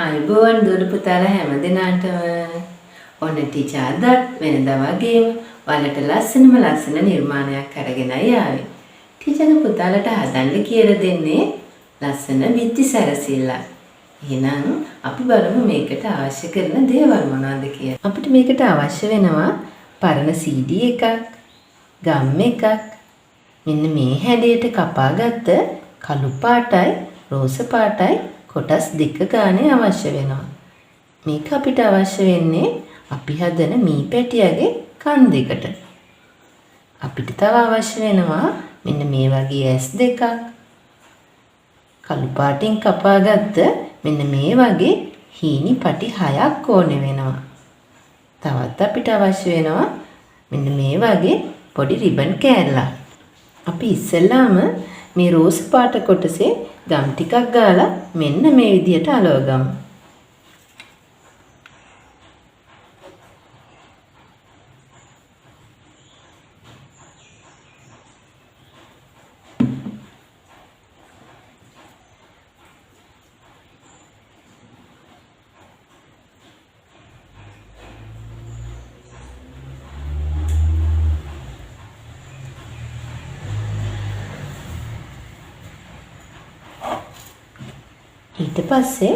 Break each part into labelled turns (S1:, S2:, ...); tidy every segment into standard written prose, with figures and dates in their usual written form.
S1: අයිබෝවන් දුරු පුතාලා හැමදෙනාටම ඔන්න ටීචර් අදත් වෙනදා වගේම ඔයාලට ලස්සන නිර්මාණයක් අරගෙනයි ආවේ. ටීචර් පුතාලට හදන්න කියලා දෙන්නේ ලස්සන බිත්ති සැරසිල්ල. එහෙනම් අපි බලමු මේකට අවශ්‍ය කරන දේවල් මොනවද කියලා. අපිට මේකට අවශ්‍ය වෙනවා පරණ CD එකක්, ගම් එකක්, මෙන්න මේ හැඩයට කපාගත්ත කළු පාටයි, රෝස පාටයි කොටස් දෙක ගානේ අවශ්‍ය වෙනවා. මේක අපිට අවශ්‍ය වෙන්නේ අපි හදන මී පැටියගේ කන් දෙකට. අපිට තව අවශ්‍ය වෙනවා මෙන්න මේ වගේ ඇස් දෙකක්. කළු පාටින් කපාගත්ත මෙන්න මේ වගේ හීනි පටි 6ක් ඕනේ වෙනවා. තවත් අපිට අවශ්‍ය වෙනවා මෙන්න මේ වගේ පොඩි රිබන් කෑල්ලක්. අපි ඉස්සෙල්ලාම මේ රෝස් පාට කොටසේ ගම් ටිකක් ගාලා මෙන්න මේ විදිහට අලව ගමු. ඊට පස්සේ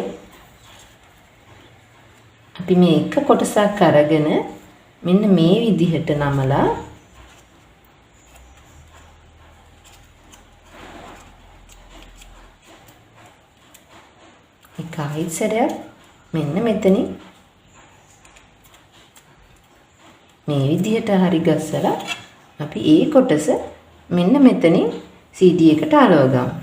S1: අපි මේ එක කොටසක් අරගෙන මෙන්න මේ විදිහට නමලා එක ආයිසරයක් මෙන්න මෙතනින් මේ විදිහට හරි ගස්සලා අපි ඒ කොටස මෙන්න මෙතනින් CD එකට අලව ගමු.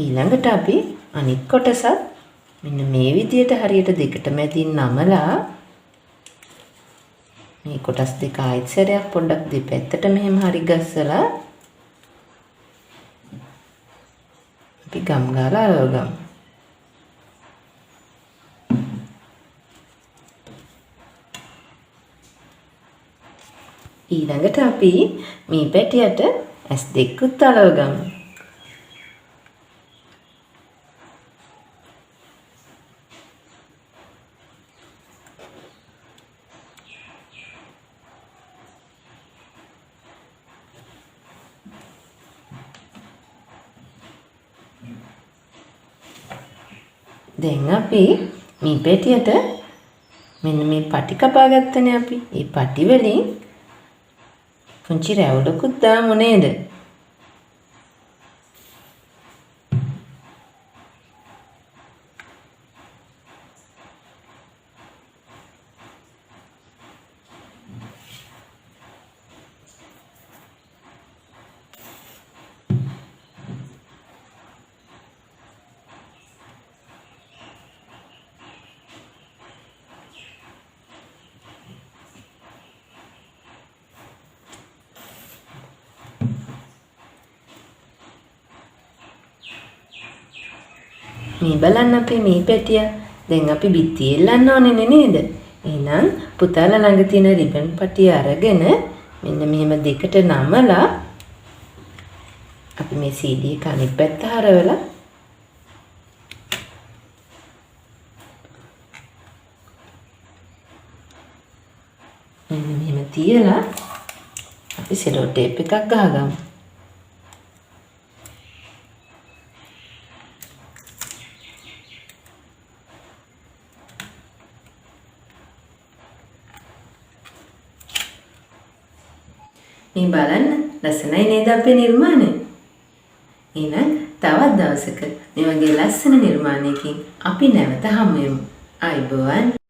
S1: ඊළඟට අපි අනිත් කොටසත් මෙන්න මේ විදිහට හරියට දෙකට මැදින් නමලා මේ කොටස් දෙක ආයෙත් සැරයක් පොඩ්ඩක් දෙපැත්තට මෙහෙම හරි ගස්සලා අපි ගම් ගාලා අරව ගමු. ඊළඟට අපි මේ පැටියට ඇස් දෙකකුත් අලව ගමු. දැන් අපි මේ පැටියට මෙන්න මේ පටි කපා ගත්තනේ අපි. මේ පටි වලින් පුංචි රැවුලකුත් දාමු නේද? මේ බලන්න අපේ මේ පැටිය දැන් අපි බිත්ති එල්ලන්න ඕනේ නේද? එහෙනම් පුතාලා ළඟ තියෙන රිබන් පටිය අරගෙන මෙන්න මෙහෙම දෙකට නමලා අපි මේ CD එක අනිත් පැත්ත හරවලා මෙන්න මෙහෙම තියලා අපි සෙලෝ ටේප් එකක් ගහගමු. මේ බලන්න ලස්සනයි නේද අපේ නිර්මාණය? එහෙනම් තවත් දවසක මේ වගේ ලස්සන නිර්මාණයකින් අපි නැවත හමු වෙමු. ආයිබෝවන්.